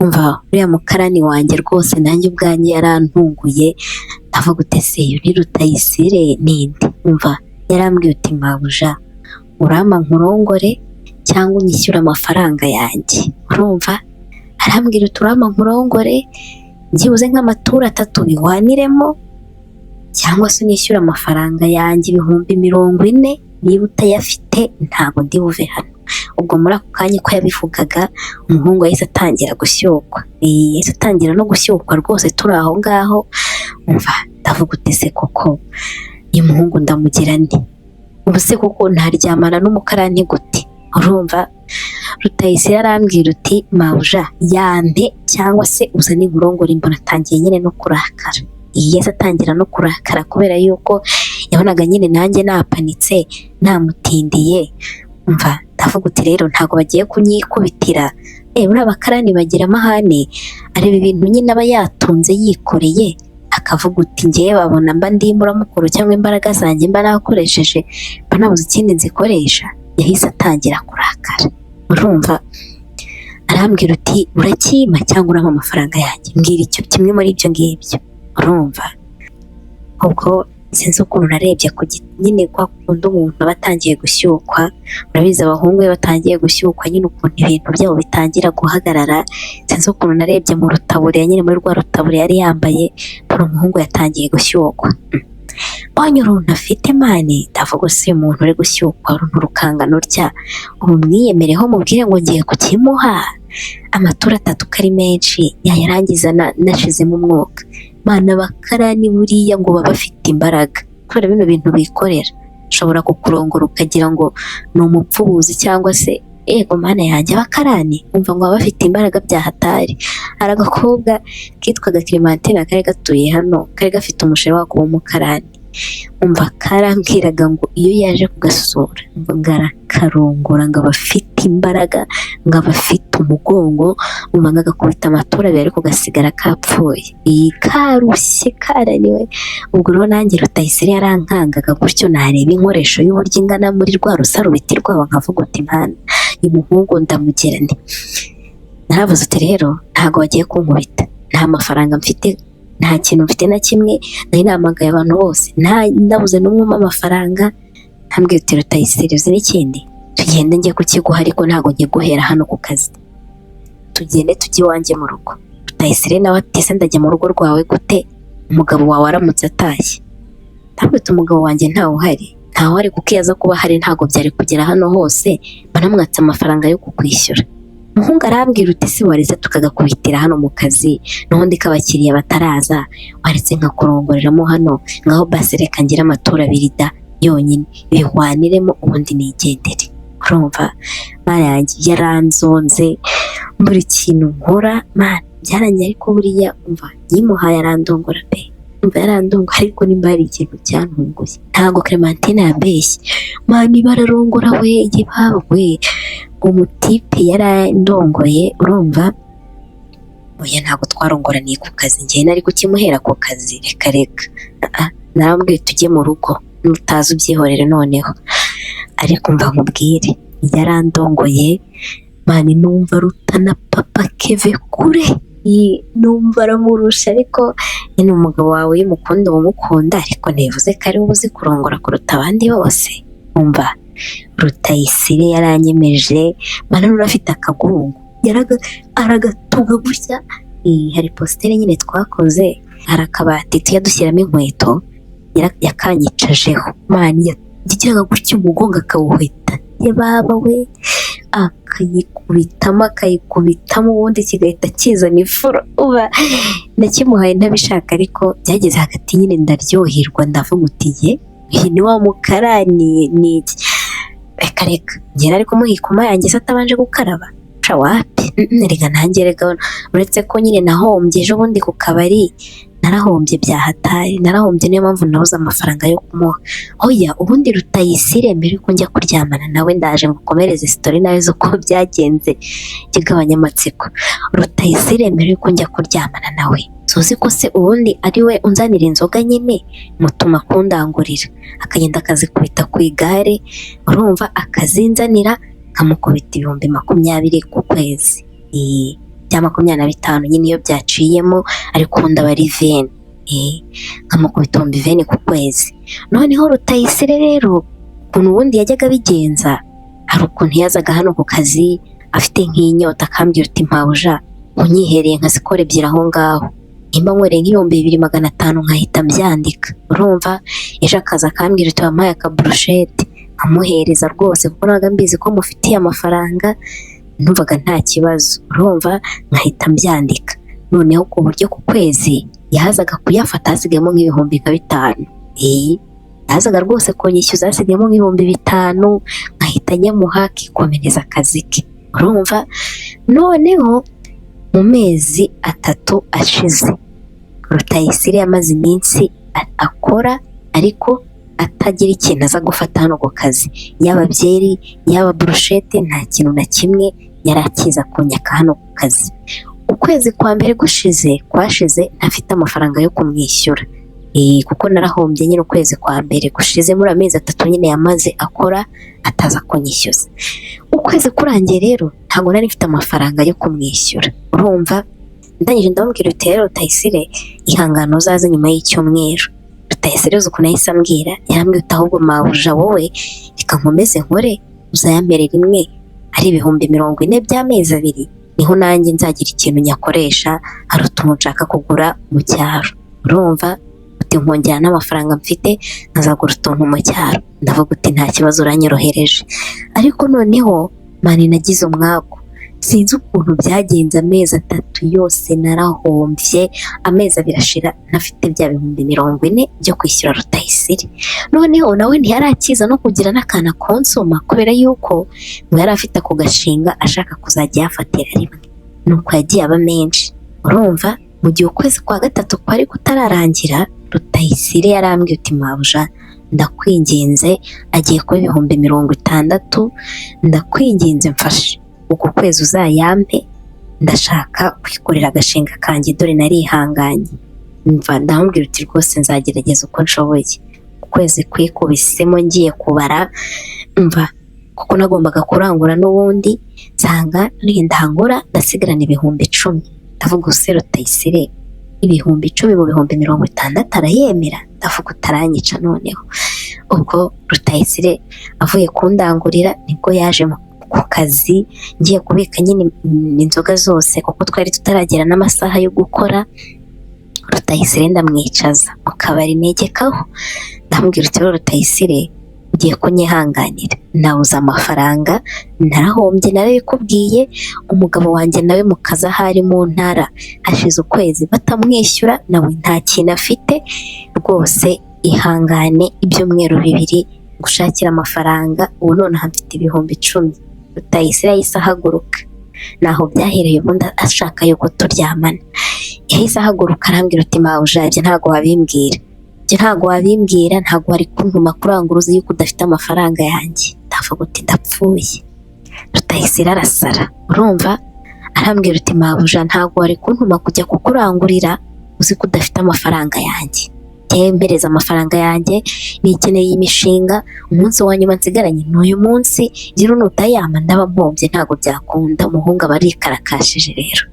umva uriya mukarani wanjye rwose nanjye ubwanjye yarantunguye, ndavuga ute se uyu ni Rutayisire ninde? Umva yarambwiye uti mabuja urampa nkurongore cyangwa unyishyura amafaranga yanjye. Urumva arambwira uti urampa nkurongore byibuze nk'amaturo 3 bihwaniremo, cyangwa se unyishyura amafaranga yanjye 40,000 niba utayafite ntabwo ndi buve hano. Ubwo muri ako kanya ko yabivugaga umuhungu yahise atangira gushyukwa, yahise atangira no gushyukwa rwose turi aho ngaho. Umva ndavuga ute se koko uyu muhungu ndamugira nti? Ubu se koko ntaryamana n'umukarani gute? Urumva Rutayisire arambwira uti mabuja yampe cyangwa se uzane inkurongore. Mbona atangiye nyine no kurakara, yahise atangira no kurakara kubera yuko yabonaga nyine nanjye napanitse namutindiye. Umva ndavuga uti rero ntabwo bagiye kunyikubitira, buriya abakarani bagira amahane, areba ibintu nyine aba yatunze yikoreye akavuga uti ngewe babona mba ndi muramukuru cyangwa imbaraga zanjye mba nakoresheje mba nabuze ikindi nzikoresha. Yahise atangira kurakara. Urumva arambwira uti urakima cyangwa urampa amafaranga yanjye, mbwira icyo kimwe muri ibyo ngibyo. Urumva ubwo sinzi ukuntu narebye ku nyine kwa kundi umuntu aba atangiye gushyukwa, urabizi abahungu iyo batangiye gushyukwa nyine ukuntu ibintu byabo bitangira guhagarara. Sinzi ukuntu narebye mu rutabure nyine muri rwa rutabure yari yambaye, mbona umuhungu yatangiye gushyukwa. Mbonye uruntu afite mani ndavuga se umuntu uri gushyukwa uruntu rukangana urya ubu mwiyemereho mubwire ngo ngiye kukimuha amaturo 3 kari menshi yayarangiza nashizemo umwuka. Mana abakarani buriya ngo baba bafite imbaraga kubera bino bintu bikorera, ushobora kukurongora ukagira ngo ni umupfubuzi cyangwa se ego mana yanjye abakarani umva ngo baba bafite imbaraga bya hatari. Hari agakobwa kitwaga Clementine kari gatuye hano, kari gafite umushere wako w'umukarani. Umva karambwiraga ngo iyo yaje kugasura ngo ngarakarongora ngo abafite imbaraga ngo abafite umugongo, umva ngagakubita amatura abiri ariko gasigara kapfuye. Iyi karushye karaniwe. Ubwo rero nanjye Rutayisire yarankangaga gutyo nareba inkoresho y'uburyo ingana muri rwa rusarubiti rwabo nkavuga uti mpana uyu muhungu ndamugira nti. Naravuze uti rero ntago bagiye kunkubita, nta mafaranga mfite, nta kintu mfite na kimwe, nari namagaye abantu bose ndabuze n'umwe amafaranga. Ntambwiye uti Rutayisire uzi n'ikindi tugende njye kukiguha ariko ntago ngiye guhera hano ku kazi, tugende tujye iwanjye mu rugo. Rutayisire nawe ati ese ndajya mu rugo rwawe gute umugabo wawe aramutse atashye? Ntambwiye uti umugabo wanjye ntawe uhari, ntawe ari kuko iyo aza kuba hari ntago byari kugera hano hose banamwatse amafaranga yo kukwishyura. Umuhungu arambwira uti se waretse tukagakubitira hano mu kazi n'ubundi k'abakiriya bataraza, waretse nkakurongoreramo hano ngaho basi reka ngira amaturo 2 da yonyine bihwaniremo ubundi nigendere. Urumva mana yanjye yaranzonze buri kintu nkora mana byarangiye, ariko buriya umva nyimuhaye arandongora pe, umva yarandongora ariko nimba hari ikintu cyantunguye ntago Clementine yabeshye mana ibararongora we igibawe umutipe yarandongoye. Urumva oya ntago twarongoraniye ku kazi, njye nari kukimuhera ku kazi reka narambwiye tujye mu rugo nutazi ubyihorere noneho. Ariko mva nkubwire yarandongoye mani numva rutana papa Keve kure, numva aramurusha, ariko ni umugabo wawe y'umukunda umukunda, ariko ntibivuze ko ari uzi kurongora kuruta abandi bose. Umva Rutayisire yaranyemeje mana nurafite akagungu aragatuga gutya. Hari postere nyine twakoze, hari akabati tujya dushyiramo inkweto yakanyicajeho mani yagiraga gutya umugongo akawuhita baba we akayikubitamo ubundi kigahita kizana ifuro. Uba nakimuhaye ntabishaka ariko byageze hagati nyine ndaryoherwa ndavuga uti ye uyu ni wa mukarani ni iki. Reka njye nari kumuhikuma yanjye se atabanje gukaraba wapi reka nanjye reka, uretse ko nyine nahombye ejo bundi ku kabari narahombye bya hatari, narahombye niyo mpamvu nabuze amafaranga yo kumuha. Oya ubundi Rutayisire mbere yuko njya kuryamana nawe ndaje ngukomereze story nawe zo ko byagenze kigabanya amatsiko. Rutayisire mbere yuko njya kuryamana nawe suzi ko se ubundi ari we unzanira inzoga nyine mutuma kundangurira akagenda akazikubita ku igare, urumva akazinzanira nkamukubita 20,000 ku kwezi. bya 25 nyine iyo byaciyemo, ariko ubundi aba ari 20, nkamukubita 20 ku kwezi. Noneho Rutayisire rero ukuntu ubundi yajyaga abigenza, hari ukuntu yazaga hano ku kazi afite nk'inyota akambwira uti mpabuja unyihereye nka sikoro ebyiri aho ngaho, nimba nkwereye nk'ibihumbi 2,500 nkahita mbyandika. Urumva ejo akaza akambwira uti wampaye akaburushete, nkamuhereza rwose kuko nabaga mbizi ko mufitiye amafaranga, numvaga nta kibazo. Urumva nkahita mbyandika. Noneho ku buryo ku kwezi yazaga kuyafata hasigayemo nk'ibihumbi 5. Yazaga rwose kunyishyuza hasigayemo nk'ibihumbi 5, nkahita nyamuha akikomereza akazi ke. Urumva noneho mu mezi 3 ashize, Rutayisire yamaze iminsi akora ariko atagira ikintu aza gufata hano ku kazi, yaba byeri yaba burushete, nta kintu na kimwe yari akiza kunyaka hano ku kazi. Ukwezi kwa mbere kwashize ntafite amafaranga yo kumwishyura, kuko narahombye nyine ukwezi kwa mbere gushize, muri amezi 3 nyine yamaze akora ataza kunyishyuza. Ukwezi kurangiye rero ntabwo nari mfite amafaranga yo kumwishyura. Urumva ndangije ndamubwira uti rero Rutayisire ihangano uzaze nyuma y'icyumweru. Rutayisire uzi ukuntu yahise ambwira, yarambwira uti ahubwo mabuja wowe reka nkomeze nkore uzayamere rimwe ari ibihumbi 40 by'amezi 2, niho nanjye nzagira ikintu nyakoresha, hari utuntu nshaka kugura mu cyaro. Urumva uti nkongera n'amafaranga mfite nkazagura utuntu mu cyaro. Ndavuga uti nta kibazo uranyorohereje. Ariko noneho mani nagize umwaku, sinzi ukuntu byagenze amezi 3 yose narahombye, amezi 2 ashira ntafite bya bihumbi 40 byo kwishyura Rutayisire. Noneho nawe ntiyarakiza no kugira n'akana konsoma kubera yuko ngo yari afite ako gashinga ashaka kuzajya yafatira rimwe, nuko yagiye aba menshi. Urumva mu gihe ukwezi kwa 3 kwari kutararangira, Rutayisire yarambwiye uti mabuja ndakwinginze, agiye kuba ibihumbi 60, ndakwinginze mfashe uku kwezi uzayampe, ndashaka kwikorera agashinga kanjye dore narihanganye. Mva ndamubwira uti rwose nzagerageza uko nshoboye. Ukwezi kwikubisemo ngiye kubara, mva kuko nagombaga kurangura n'ubundi nsanga ndangura ndasigarana ibihumbi 10. Ndavuga use Rutayisire ibihumbi 10 mu bihumbi 60 arayemera? Ndavuga utaranyica. Noneho ubwo Rutayisire avuye kundangurira nibwo yaje ku kazi, ngiye kubika nyine inzoga zose kuko twari tutaragera n'amasaha yo gukora. Rutayisire ndamwicaza mu kabari negekaho, ndamubwira uti Rutayisire ugiye kunyihanganira, nabuze amafaranga, narahombye narabikubwiye, umugabo wanjye nawe mu kazi ahari mu ntara hashize ukwezi batamwishyura, nawe nta kintu afite, rwose ihangane ibyumweru 2 gushakira amafaranga, ubu noneho mfite ibihumbi 10. Rutayisire yahise ahaguruka, naho byahereye ubundi ashaka yuko turyamana. Yahise ahaguruka arambwira uti mabuja ibyo ntabwo wabimbwira, ntabwo wari kuntuma kuranguruza yuko udafite amafaranga yanjye. Ndavuga uti ndapfuye. Rutayisire arasara. Urumva arambwira uti mabuja ntabwo wari kuntuma kujya kukurangurira uzi ko udafite amafaranga yanjye. Mpereza amafaranga yanjye, nikeneye imishinga, umunsi wa nyuma nsigaranye n'uyu munsi, rero nutayama ndaba mpombye, ntabwo byakunda. Umuhungu aba arikarakashije rero.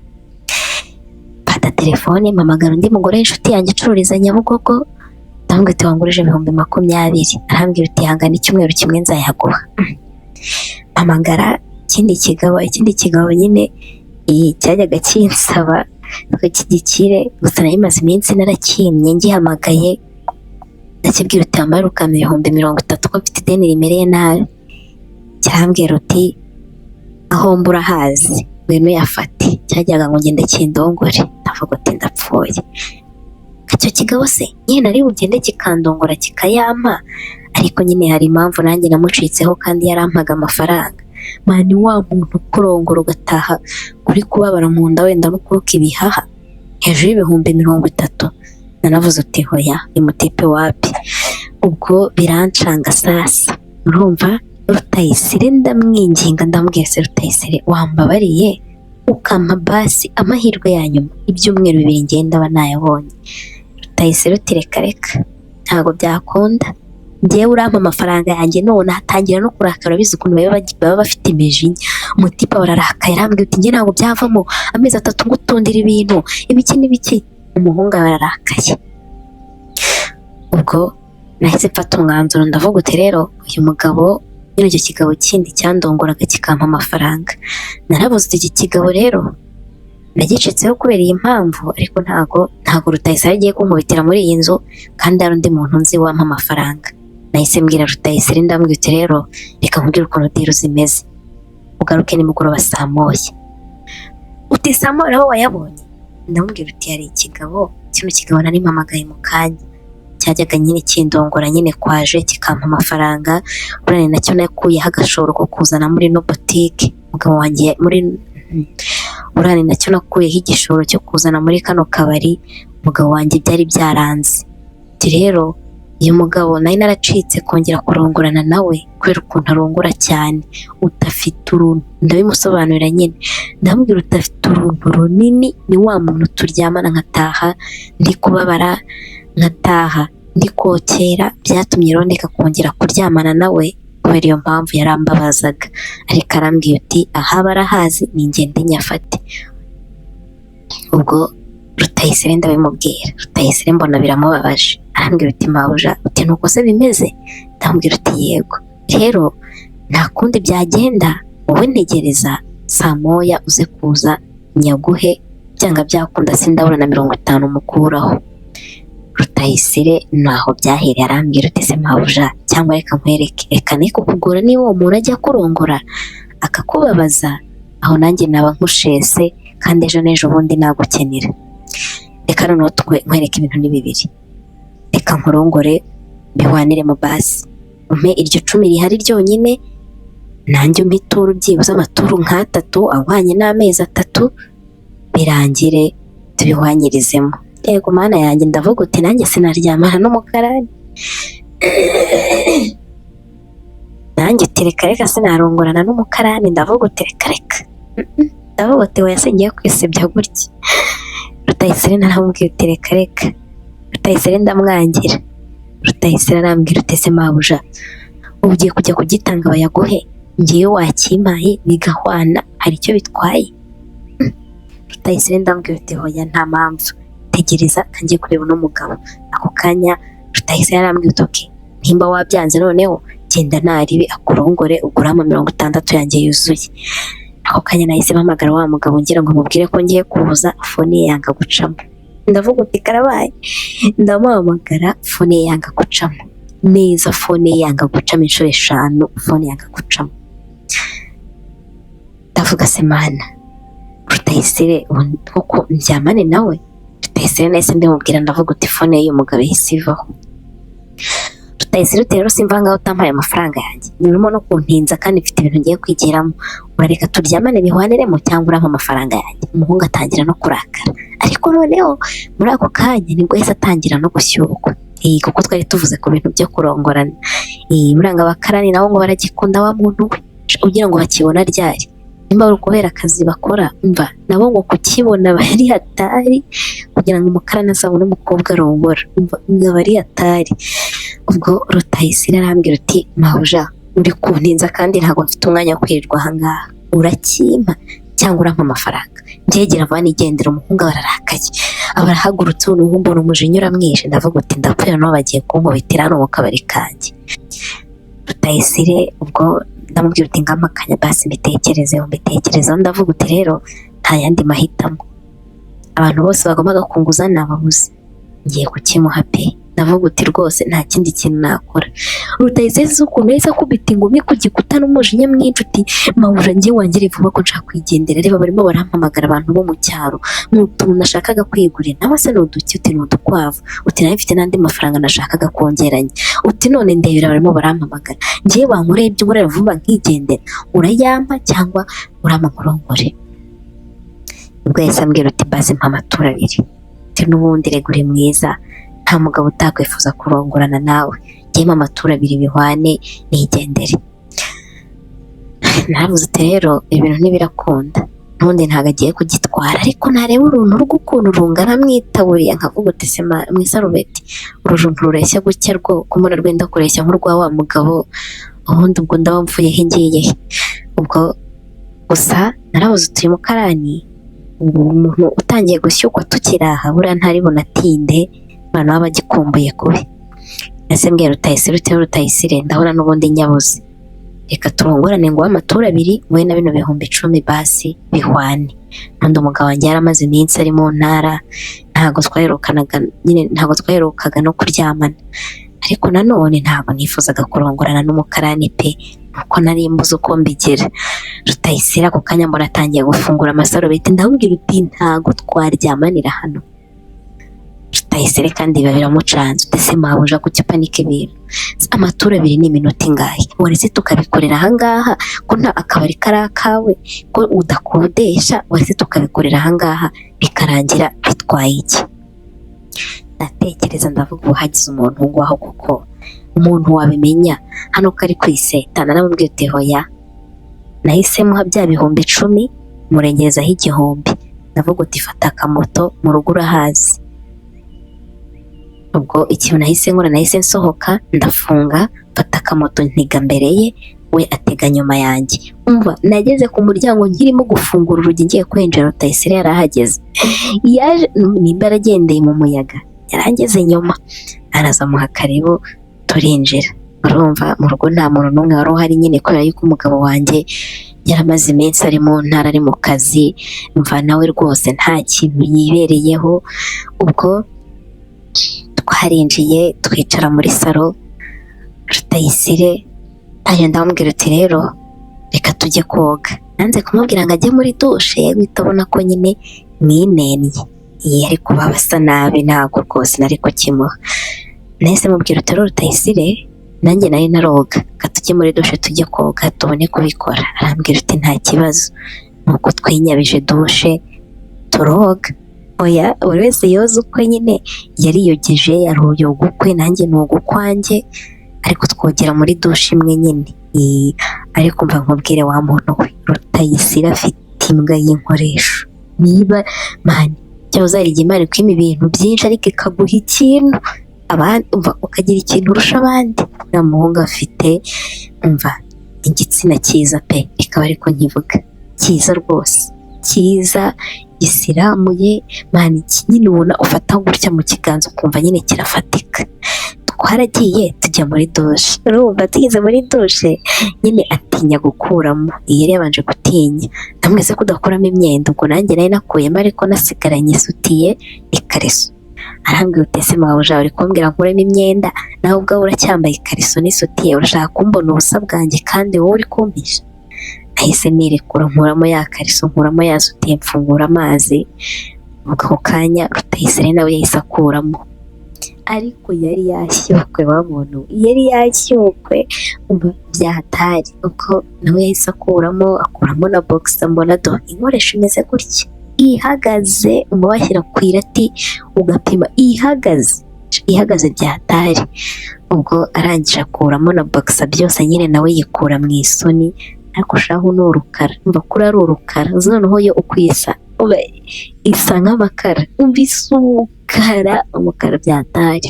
Fata telefone mpamagara undi mugore w'inshuti yanjye icururiza Nyabugogo, ndamubwira uti wangurije ibihumbi 20. Arambwira uti hangana icyumweru kimwe nzayaguha. Mpamagara ikindi kigabo nyine cyajyaga kinsaba ko kigikire, gusa nari maze iminsi narakimye, ngihamagaye ndakibwira uti wambaye ukama ibihumbi 30 ko mfite ideni rimereye nabi. Kirambwira uti aho mbura hazi ngwino yafate, cyajyaga ngo ngende kindongore. Ndavuga uti ndapfuye. Icyo kigabo se nyine nari bugende kikandongora kikayampa, ariko nyine hari impamvu nanjye namucitseho kandi yarampaga amafaranga. Mani wa muntu kurongora ugataha uri kubabara mu nda wenda no kuruka ibihaha hejuru y'ibihumbi 30. Nanavuze uti hoya imutipe wapi. Ubwo birancanga sasa. Urumva Rutayisire ndamwinginga, ndamubwira se Rutayisire wambabariye ukampa basi amahirwe ya nyuma, ibyumweru 2 ngenda aba nayabonye. Rutayisire uti reka ntabwo byakunda, njyewe urampa amafaranga yanjye none hatangira no kurakara, bizi ukuntu baba bafite imijinya. Umutipa bararakaye arambwira uti njye ntabwo byavamo amezi 3 ngutundira ibintu ibiki n'ibiki. Umuhungu bararakaye. Ubwo nahise mfata umwanzuro ndavuga uti rero uyu mugabo nyine icyo kigabo kindi cyandongoraga kikampa amafaranga, narabuze iki kigabo rero nagicitseho kubera iyi mpamvu, ariko ntago Rutayisire agiye kunkubitira muri iyi nzu kandi hari undi muntu nzi wampa amafaranga. Nahise mbwira Rutayisire ndambwira uti rero reka nkubwire ukuntu diru zimeze, ugaruke nimugoroba saa moya. Uti saa moya aho wayabonye? Ndamubwira uti hari ikigabo, kino kigabo nari mpamagaye mu kanya cyajyaga nyine kindongora nyine kwaje kikampa amafaranga, urane nacyo nakuyeho agashoro ko kuzana muri no boutique umugabo wanjye urane nacyo nakuyeho igishoro cyo kuzana muri kano kabari umugabo wanjye byari byaranze. Rero uyu mugabo nari naracitse kongera kurongorana nawe kubera ukuntu arongora cyane, udafite uruntu. Ndabimusobanurira nyine ndamubwira udafite uruntu runini, ni wa muntu turyamana nkataha ndi kubabara, nkataha ndi kokera, byatumye rondeka kongera kuryamana nawe kubera iyo mpamvu yarambabazaga. Ariko arambwiye uti aha barahazi ni ngende nyafate. Ubwo Rutayisire ndabimubwira, Rutayisire mbona biramubabaje, arambwira uti mabuja uti nuko se bimeze? Ndamubwira uti yego. Rero nta kundi byagenda, wowe ntegereza saa moya uze kuza nyaguhe, byanga byakunda sindabura na 50 mukuraho. Rutayisire naho byahereye arambwira uti se mabuja cyangwa reka nkwereke, reka ne kukugora niba uwo muntu ajya kurongora akakubabaza, aho nanjye naba nkushese kandi ejo n'ejo bundi nagukenera. Reka noneho nkwereke ibintu ni bibiri, reka nkurongore bihwanire mu basi, umpe iryo 10 rihari ryonyine, nanjye umpe ituru byibuze amaturu nk'3 ahwanye n'amezi 3, birangire tubihwanyirizemo. Yego mana yanjye, ndavuga uti nanjye sinaryamana n'umukarani. Nanjye tereka reka sinarongorana n'umukarani, ndavuga uti reka ndavuga uti oya singiye kwisebya gutya. Rutayisire naramubwiye uti reka Rutayisire ndamwangira. Rutayisire arambwira uti se mabuja ugiye kujya kugitanga bayaguhe, ngiye wakimpaye bigahwana hari icyo bitwaye? Rutayisire ndambwira uti hoya nta mpamvu, tegereza kangiye kureba uno mugabo. Ako kanya Rutayisire arambwira uti okay nimba wabyanze noneho genda naribi akurongore ugurama 60 yanjye yuzuye. Ako kanya nahise mpamagara wa mugabo ngira ngo mubwire ko ngiye kuza, fone ye yanga gucamo. Ndavuga uti karabaye, ndamuhamagara fone ye yanga gucamo neza, fone ye yanga gucamo inshuro 5, fone yanga gucamo. Ndavuga se mana Rutayisire uko ndyamane nawe? Rutayisire nahise ndimubwira ndavuga uti fone y'uyu mugabo ihise ivaho. Rutayisire rero simva ngaho utampaye amafaranga yanjye, nirimo no kuntinza kandi mfite ibintu ngiye kwigiramo, urareka turyamane bihwaniremo cyangwa urampa amafaranga yanjye? Umuhungu atangira no kurakara, ariko noneho muri ako kanya nibwo yahise atangira no gushyukwa, kuko twari tuvuze ku bintu byo kurongorana. Muranga abakarani nabo ngo baragikunda wa muntu we, ugira ngo bakibona ryari? Nimba ari ukubera akazi bakora, mva nabo ngo kukibona bari hatari, kugira ngo umukarani azabone umukobwa arongora, mva bari hatari. Ubwo Rutayisire arambwira uti mabuja uri kuntinza kandi ntabwo mfite umwanya wo kwirirwa ahangaha, urakimpa cyangwa urampa amafaranga? Njyegera vuba nigendera. Umuhungu bararakaye, abarahagurutse ubu mbona umujinya uramwishe, ndavuga uti ndapfuye no bagiye kunkubitira hano mu kabari kanjye. Rutayisire ubwo ndamubwira uti ngamakanya basi mbitekerezeho, ndavuga uti rero nta yandi mahitamo, abantu bose bagombaga kunguza nababuze, ngiye kukimuha pe. Ndavuga uti rwose nta kindi kintu nakora. Rutayisire ukuntu yahise akubita ingumi ku gikuta n'umujinya mwinshi uti mabuja njye wangire vuba ko nshaka kwigendera, reba barimo barampamagara abantu bo mu cyaro, n'utuntu nashakaga kwigurira, nawe se n'uduki? Uti n'udukwavu. Uti nawe mfite n'andi mafaranga nashakaga kongeranya. Uti none ndebera barimo barampamagara, njye wankoreye ibyo nkorera vuba nkigendera, urayampa cyangwa urampa nkurongore? Ubwo yahise ambwira uti basi mpa amaturo 2. Uti n'ubundi regure mwiza, nta mugabo utakwifuza kurongorana nawe, njyemo amaturo 2 bihwane nigendere. Naravuze uti rero ibintu ntibirakunda, n'ubundi ntabwo agiye kugitwara, ariko nareba uruntu rw'ukuntu rungana mu itaburiya nkavuga uti se mu isarubeti urujuntu rureshya gutya rwo kumura rwenda kureshya nk'urwa wa mugabo, ubundi ubwo ndaba mvuyeho ngiye he? Ubwo gusa narabuze utuye mukarani, ubu umuntu utangiye gushyukwa tukiri aha buriya ntari bunatinde, abantu baba bagikumbuye kubi. Ese mbwira Rutayisire utewe Rutayisire ndahora n'ubundi nyabuze, reka turongorane ngo amaturo abiri wowe na bino bihumbi 10 basi bihwane. N'undi umugabo wanjye yaramaze iminsi ari mu ntara, ntabwo twaherukaga no kuryamana, ariko nanone ntabwo nifuzaga kurongorana n'umukarani pe, nuko nari mbuze uko mbigira. Rutayisire ako kanya mbona atangiye gufungura amasarubeti, ndamubwira uti ntabwo twaryamanira hano. Rutayisire kandi biba biramucanze, uti se mabuja kuki upanika ibintu, amaturo abiri ni iminota ingahe, waretse tukabikorera ahangaha ko nta akabari kari akawe ko udakodesha, waretse tukabikorera ahangaha bikarangira bitwaye iki? Ndatekereza ndavuga ubu hagize umuntu ngwaho kuko umuntu wabimenya hano ko ari kwisetana. Namubwiye uti hoya, nahise muha bya bihumbi 10 murengezaho 1,000, ndavuga uti fata akamoto mu rugo urahazi. Ubwo ikintu nahise nkora, nahise nsohoka ndafunga, mfata akamoto ntiga mbere ye, we atega nyuma yanjye. Umva nageze ku muryango nkirimo gufungura urugi ngiye kwinjira, Rutayisire yarahageze, yaje nimba aragendeye mu muyaga, yarangeze nyuma araza muha karibu turinjira. Urumva mu rugo nta muntu n'umwe wari uhari nyine, kubera yuko umugabo wanjye yaramaze iminsi ari mu ntara ari mu kazi, mva nawe rwose nta kintu yibereyeho. Ubwo twarinjiye twicara muri salo, Rutayisire aje ndamubwira uti rero reka tujye koga. Nanze kumubwira ngo ajye muri dushe, guhita abona ko nyine mwinennye, ari kuba basa nabi, ntabwo rwose nari kukimuha. Nahise mubwira uti rero Rutayisire nanjye nari naroga, reka tujye muri dushe tujye koga tubone kubikora. Arambwira uti nta kibazo, nuko twinyabije dushe turoga. Oya, buri wese yoza ukwe nyine, yariyogeje yaroyoga ukwe, nanjye noga ukwanjye, ariko twogera muri dushe imwe nyine. Ariko mva nkubwire wa muntu we, Rutayisire afite imbwa y'inkoresho. Niba mani cyangwa uzariga Imana kwima ibintu byinshi ariko ikaguha ikintu abandi umva ukagira ikintu urusha abandi. Uriya muhungu afite umva igitsina cyiza pe, ikaba ariko nkivuga cyiza rwose, cyiza gisiramuye mani, nyine ubona ufata gutya mu kiganza ukumva nyine kirafatika. Twaragiye tujya muri dushe, urumva tugeze muri dushe nyine atinya gukuramo, yari yabanje gutinya, namwese kudakuramo imyenda. Ubwo nanjye nari nakuyemo ariko nasigaranye isutiye n'ikariso. Arambwira uti ese mabuja uri kumbwira nkuremo imyenda, nawe ubwawe uracyambaye ikariso n'isutiye, urashaka kumbona ubusa bwanjye kandi wowe uri kumpisha? Nahise nirekura nkuramo ya kariso, nkuramo ya sutiye, mfungura amazi. Ubwo ako kanya Rutayisire nawe yahise akuramo, ariko yari yashyokwe wa muntu, yari yashyokwe umva byahatari. Ubwo nawe yahise akuramo na boxer, mbona do inkoresho imeze gutya ihagaze, umubashyira ku irati ugapima ihagaze byahatari. Ubwo arangije akuramo na boxer byose nyine nawe yikura mu isoni, ariko shaho ni urukara, umva kuri ari urukara, noneho yo ukwisa isa nk'amakara, umva isa umukara byahatari.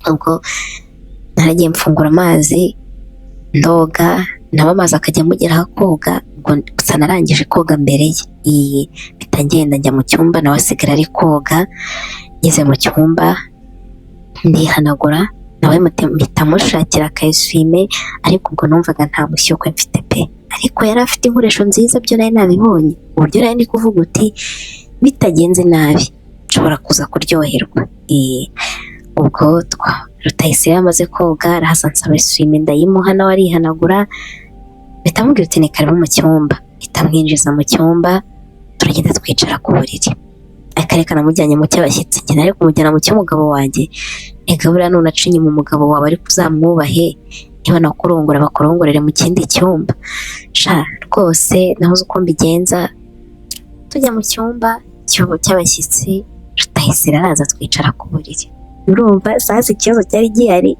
Ubwo naragiye mfungura amazi ndoga, nawe amazi akajya amugeraho koga. Ubwo gusa narangije koga mbere ye, mpita ngenda njya mu cyumba, nawe asigara ari koga. Ngeze mu cyumba ndihanagura, nawe mpita mushakira akayiswime, ariko ubwo numvaga nta mushyukwe mfite pe, ariko yari afite inkoresho nziza, byo nari nabibonye, uburyo nari ndi kuvuga uti bitagenze nabi nshobora kuza kuryoherwa. Ubwo Rutayisire amaze koga araza ansaba iswime, ndayimuha nawe arihanagura. Mpita mubwira uti ni karibu mu cyumba, mpita mwinjiza mu cyumba, turagenda twicara ku buriri. Akareka namujyanye mu cy'abashyitsi, njye nari kumujyana mu cy'umugabo wanjye. Ega buriya nunaca inyuma umugabo wawe ariko uzamwubahe, niba nakurongora bakurongorere mu kindi cyumba. Sha rwose nahoze uko mbigenza, tujya mu cyumba cy'abashyitsi, Rutayisire araza twicara ku buriri. Urumva sasa ikibazo cyari gihari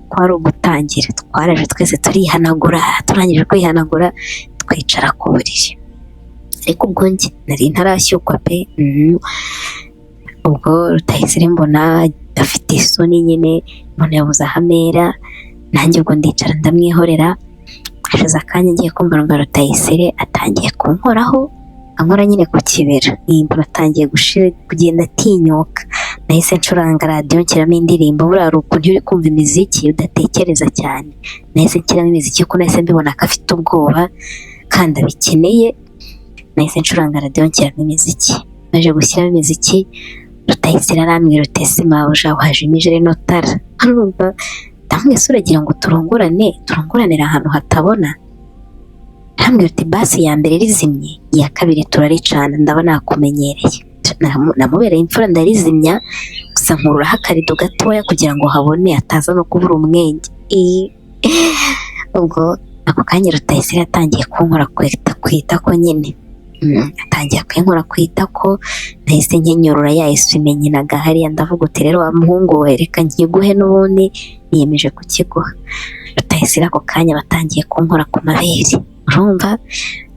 kwari ugutangira, twaraje twese turihanagura, turangije kwihanagura twicara ku buriri. ariko ubwo njye nari ntarashyukwa pe. Ubwo Rutayisire mbona afite isoni nyine, umuntu yabuze aho amera, nanjye ubwo ndicara ndamwihorera. Hashize akanya ngiye kumva numva Rutayisire atangiye kunkoraho, ankora nyine ku kibero. Mbona atangiye kugenda atinyuka. Nahise ncuranga radiyo nshyiramo indirimbo, buriya hari ukuntu uri kumva imiziki udatekereza cyane. Nahise nshyiramo imiziki kuko nahise mbibona ko afite ubwoba kandi abikeneye. Nahise ncuranga radiyo nshyiramo imiziki. Maze gushyiramo imiziki, Rutayisire arambwira uti ese mabuja wajemo ijere notara. Arumva ndamwese uragira ngo turongoranire ahantu hatabona. Arambwira uti basi ya mbere rizimye, iya kabiri turaricana, ndabona nakumenyereye. Namubereye imfura ndarizimya, gusa nkuraho akarido gatoya kugira ngo habone, ataza no kubura umwenge. Ubwo ako kanya Rutayisire yatangiye kunkora ku itako nyine. Atangiye kunkora ku itako, nahise nkenyorora ya esume nyinaga hariya. Ndavuga uti rero wa muhungu we, reka nkiguhe n'ubundi niyemeje kukiguha. Rutayisire ako kanya batangiye kunkora ku mabere, urumva.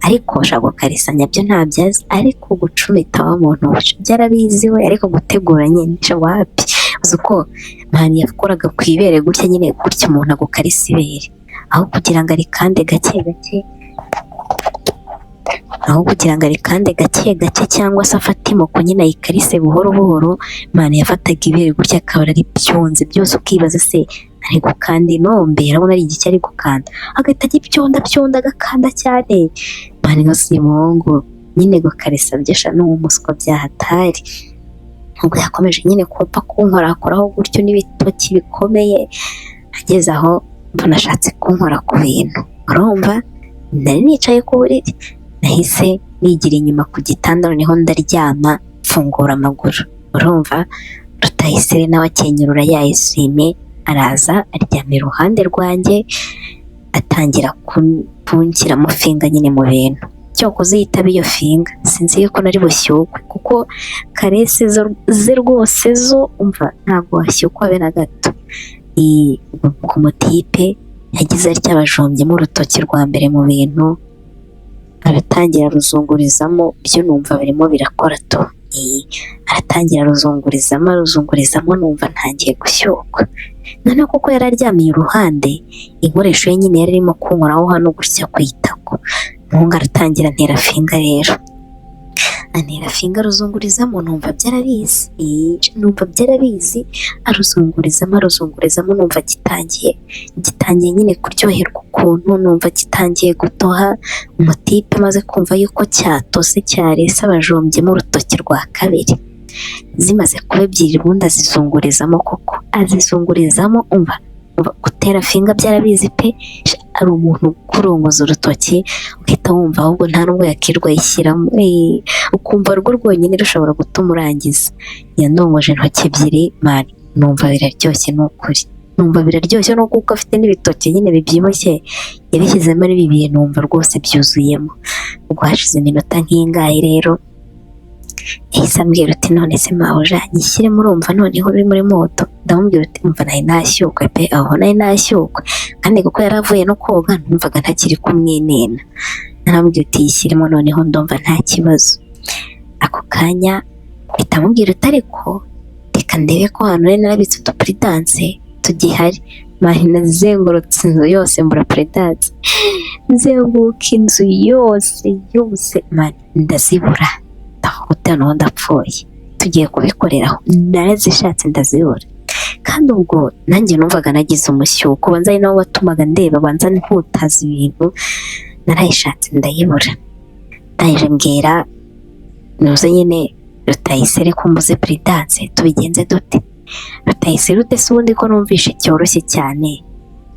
Ariko ushaka gukarisanya byo ntabyazi, ariko gucumita wa muntu byarabizi we, ariko gutegura nyine wapi. Uzi uko mani yakoraga ku ibere gutya nyine, gutya umuntu agukarisa ibere, aho kugira ngo arikande gake gake, cyangwa se afate imoko nyine ayikarise buhoro buhoro. Mani yafataga ibere gutya akaba ari byonze byose, ukibaza se ari gukanda inombe, urabona ari igiki ari gukanda, agahita agibyonda agakanda cyane. Mani nkose uyu muhungu nyine gukarisa byesha n'umuswa byahatari. Ubwo yakomeje nyine kumva kunkora, akoraho gutyo n'ibitoki bikomeye. Ageze aho mbona ashatse kunkora ku bintu, urumva. Nari nicaye ku buriri, nahise nigira inyuma ku gitanda, noneho ndaryama mfungura amaguru, urumva. Rutayisire nawe akenyerura ya esume, araza aryama iruhande rwanjye, atangira kunshyiramo finga nyine mu bintu. Cyokoze yitaba iyo finga, sinzi yuko nari bushyukwe, kuko karese ze rwose zo umva ntabwo washyukwa be na gato. Ku mutipe yagize atya abajombyemo urutoki rwa mbere mu bintu, aratangira aruzungurizamo, byo numva birimo birakora to. Aratangira aruzungurizamo, numva ntangiye gushyukwa. Noneho kuko yari aryamiye uruhande, inkoresho ye nyine yari irimo kunkoraho hano gutya ku itako. Umuhungu aratangira antera finga rero, antera finga aruzungurizamo, numva byarabizi, aruzungurizamo, numva gitangiye nyine kuryoherwa ukuntu, numva gitangiye gutoha. Umutipe maze kumva yuko cyatose cyarese abajombyemo urutoki rwa kabiri, zimaze kuba ebyiri ubundi azizungurizamo, koko azizungurizamo. Umva gutera finga byarabizi pe, ari umuntu kurongoza urutoki ugahita wumva ahubwo nta nubwo yakirwa yishyiramo, ukumva rwo rwonyine rushobora gutuma urangiza. Yandongoje intoki ebyiri, mani numva biraryoshye, n'ukuri numva biraryoshye, no kuko afite n'ibitoki nyine bibyibushye yabishyizemo ari bibiri, numva rwose byuzuyemo. Ubwo hashize iminota nk'ingahe rero, yahise ambwira uti none se mabuja nyishyiremo, urumva noneho uri muri moto. Ndamubwira uti umva nari nashyukwe pe, aho nari nashyukwe, kandi kuko yari avuye no koga numvaga ntakiri kumwinena. Naramubwira uti yishyiremo noneho ndumva nta kibazo. Ako kanya mpita mubwira uti ariko reka ndebe ko hano nari narabitse udupuridanse tugihari. Mani nazengurutse inzu yose mbura puridanse, nzenguruka inzu yose mani ndazibura. Noneho ndapfuye, tugiye kubikoreraho, narazishatse ndazibura. Kandi ubwo nanjye numvaga nagize umushyuko, banza ari nawo watumaga ndeba, banza ntutaza ibintu. Narayishatse ndayibura, ndangije mbwira nuze nyine Rutayisire ko mbuze puridanse, tubigenze dute? Rutayisire ute se ubundi ko numvishe cyoroshye cyane,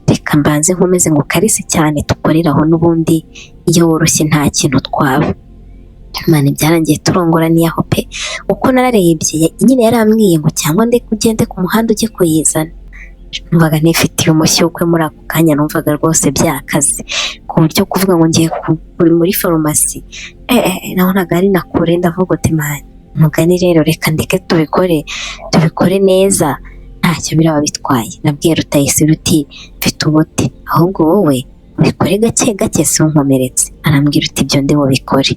reka mbanze nkomeze ngo karise cyane tukoreraho, n'ubundi iyo woroshye nta kintu twaba. Mani byarangiye turongoraniye aho pe, uko nararebye nyine yarambwiye ngo cyangwa ugende ku muhanda ujye kuyizana. Numvaga nifitiye umushyukwe muri ako kanya, numvaga rwose byakaze ku buryo kuvuga ngo ngiye muri farumasi nabonaga ari na kure. Ndavuga uti mani mugani rero reka ndeke tubikore neza, ntacyo biraba bitwaye. Nabwiye Rutayisire uti mfite umuti, ahubwo wowe ubikore gake gake si unkomeretse. Arambwira uti ibyo ndi bubikore.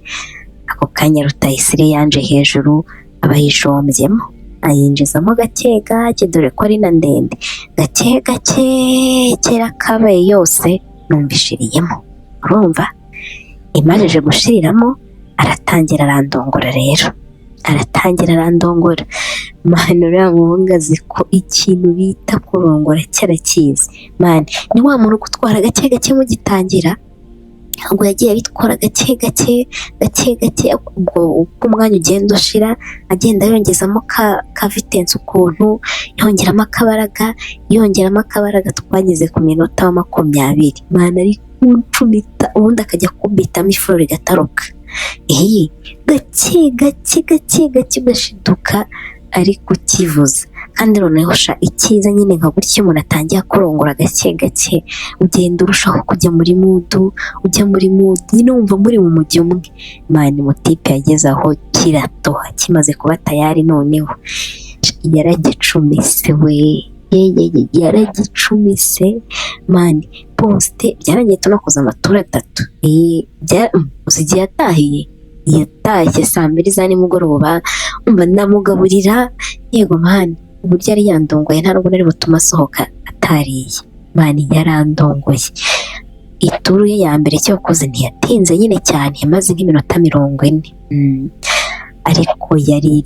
ako kanya Rutayisire yanje hejuru aba yijombyemo, ayinjizamo gake gake, dore ko ari na ndende, gake gake kera kabaye yose numva ishiriyemo. Urumva imajije gushiriramo aratangira arandongora rero, aratangira arandongora. Mani uriya muhungu azi ko ikintu bita kurongora cyarakizi. Mani ni wa muntu gutwara gake gake mugitangira, ubwo yagiye abitwara gake gake gake gake, ubwo uko umwanya ugenda ushira agenda yongezamo ka vitensi ukuntu, yongeramo akabaraga yongeramo akabaraga, twageze ku minota wa 20. Mani ari kuncumita ubundi akajya kubitamo ifuro rigataruka. Gake gake gake gake ugashiduka ari kukivuza. Kandi noneho sha icyiza nyine nka gutya umuntu atangiye kurongora gake gake, ugenda urushaho kujya muri mudu, ujya muri mudu nyine wumva muri mu mujyi umwe. Mani mutipe yageze aho kiratoha kimaze kuba tayari, noneho yaragicumise we, yaragicumise. Mani poste byarangiye tunakoze amatura 3. Usigiye yatahiye, yatashye saa 2 za nimugoroba, umva ndamugaburira. Yego mani uburyo yari yandongoye nta nubwo nari butuma asohoka atariye. Mani yarandongoye. Ituru ye ya mbere cyakoze ntiyatinze nyine cyane, yamaze nk'iminota 40. Ariko yari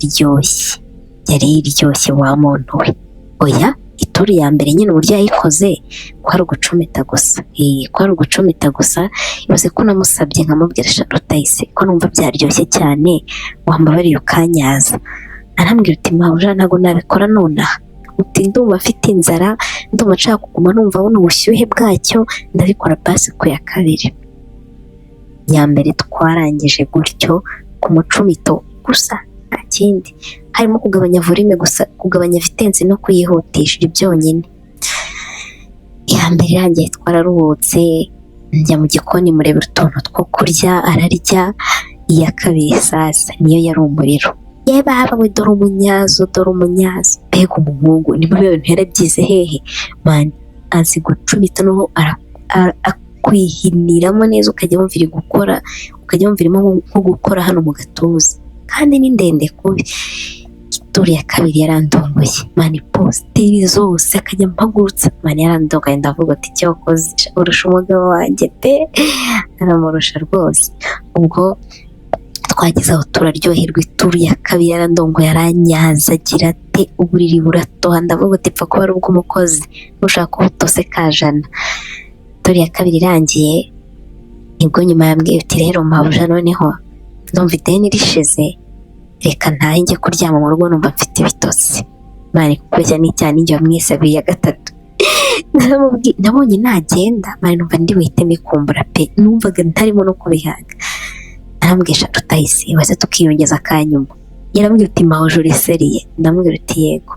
iryoshye wa muntu we. Oya ituru ya mbere nyine uburyo yayikoze kwari ugucumita gusa, kwari ugucumita gusa. Ibaze ko namusabye nkamubwira Rutayisire ko numva byaryoshye cyane, wambabariye ukanyaza. Arambwira uti mabuja ntago nabikora nonaha, uti ndumva afite inzara, ndumva nshaka kuguma numva buno ubushyuhe bwacyo, ndabikora basi ku ya kabiri. Ya mbere twarangije gutyo ku mucumito gusa, nta kindi harimo kugabanya volume gusa, kugabanya vitensi no kuyihutisha byonyine. Ya mbere irangiye twararuhutse, njya mu gikoni murebera utuntu two kurya ararya. Iya kabiri sasa niyo yari umuriro. Baba we dore umunyazo, mbega umuhungu ni mu bintu yarabyize hehe. Mani azi gucumita noneho akwihiniramo neza, ukajya wumva iri gukora, ukajya wumva irimo nko gukora hano mu gatuza, kandi ni ndende kubi. Ituru ya kabiri yarandongoye. Mani posteri zose akajya mpagurutsa. Mani yarandongoye, ndavuga ati cyokoze urusha umugabo wanjye pe, aramurusha rwose. Ubwo twageze aho turaryoherwa. Ituru ya kabiri yarandongoye, aranyaza agira ati uburiri buratoha. Ndavuga ati pfa kuba ari ubw'umukozi, nushaka ubutose kajana. Ituru ya kabiri irangiye nibwo nyuma yambwiye uti rero mabuja noneho ndumva ideni rishize, reka ntahe njye kuryama mu rugo, numva mfite ibitotsi. Mani kukweshya n'icyaha njye wamwisabiye ya 3. Nabonye nagenda, mani numva ndi buhite mbikumbura pe, numvaga ntarimo no kubihaga. Arambwisha Rutayisire waze tukiyongeza akanyuma. Yarambwiye uti mabuja uriseriye? Ndamubwira uti yego.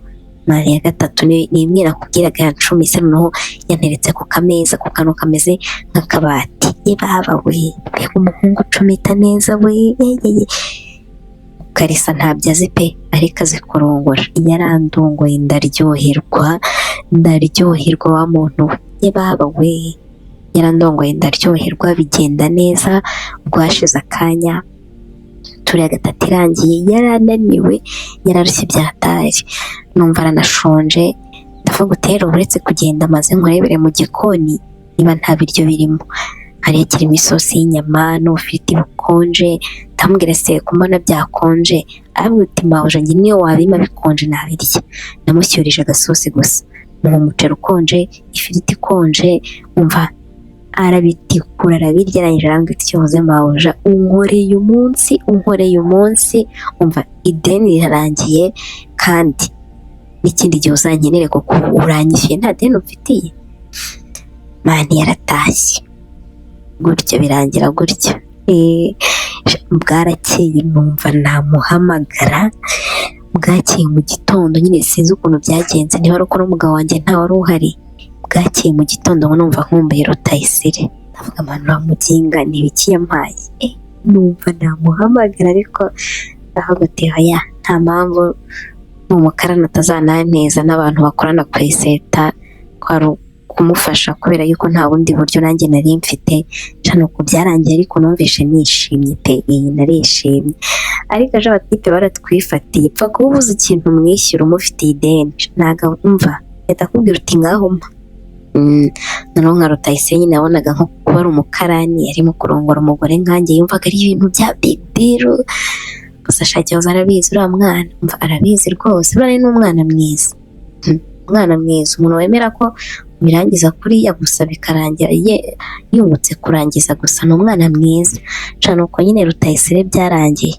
Mani ya 3 ni imwe nakubwiraga yancumise, noneho yanteretse ku kameza, ku kantu kameze nk'akabati. Baba we, mbega umuhungu ucumita neza we. Karisa ntabyo azi pe, ariko azi kurongora. Yarandongoye ndaryoherwa wa muntu we. Baba we yarandongoye ndaryoherwa, bigenda neza. Rwashize akanya, turi ya 3 irangiye, yarananiwe, yararushye byatari, numva aranashonje. Ndavuga utero uretse kugenda maze nkurebere mu gikoni niba nta biryo birimo. Hariya kirimo isosi y'inyama n'ufite bukonje. Ndamubwira se kumbona byakonje? Arambwira uti mabuja njye niyo wabima bikonje nabirya. Namushyurije agasosi gusa, mu muceri ukonje, ifiriti ikonje, umva arabitikura arabirya. Arangije arambwira uti cyoze mabuja unkoreye umunsi, umva ideni rirarangiye, kandi n'ikindi gihe uzankenere kuko uranyishyuye nta deni ufitiye. Mani yaratashye gutyo, birangira gutyo. Bwarakeye numva namuhamagara. Bwakeye mu gitondo nyine sinzi ukuntu byagenze, niba ari uko n'umugabo wanjye nta wari uhari. Bwakeye mu gitondo numva nkumbuye Rutayisire. Ndavuga mani uramuginga ni ibiki yampaye. Numva namuhamagara, ariko ndavuga ati oya, nta mpamvu umukarani atazananteza n'abantu bakorana ku iseta, kwari kumufasha kubera yuko nta bundi buryo nanjye nari mfite. cano uko byarangiye ariko numvishe nishimye pe, iyi narishimye. Ariko ejo abatipe baratwifatiye, pfa kuba ubuze ikintu umwishyura umufitiye ideni, ntago umva leta akubwira uti ngaho mpa. Noneho nka Rutayisire nyine nabonaga nko kuba ari umukarani arimo kurongora umugore nkanjye, yumvaga ari ibintu bya big deal. Gusa shakiyoza arabizi uriya mwana, umva arabizi rwose, uriya ni umwana mwiza. Umwana mwiza, umuntu wemera ko birangiza kuriya gusa bikarangira yungutse kurangiza gusa, ni umwana mwiza. Cana uko nyine Rutayisire byarangiye.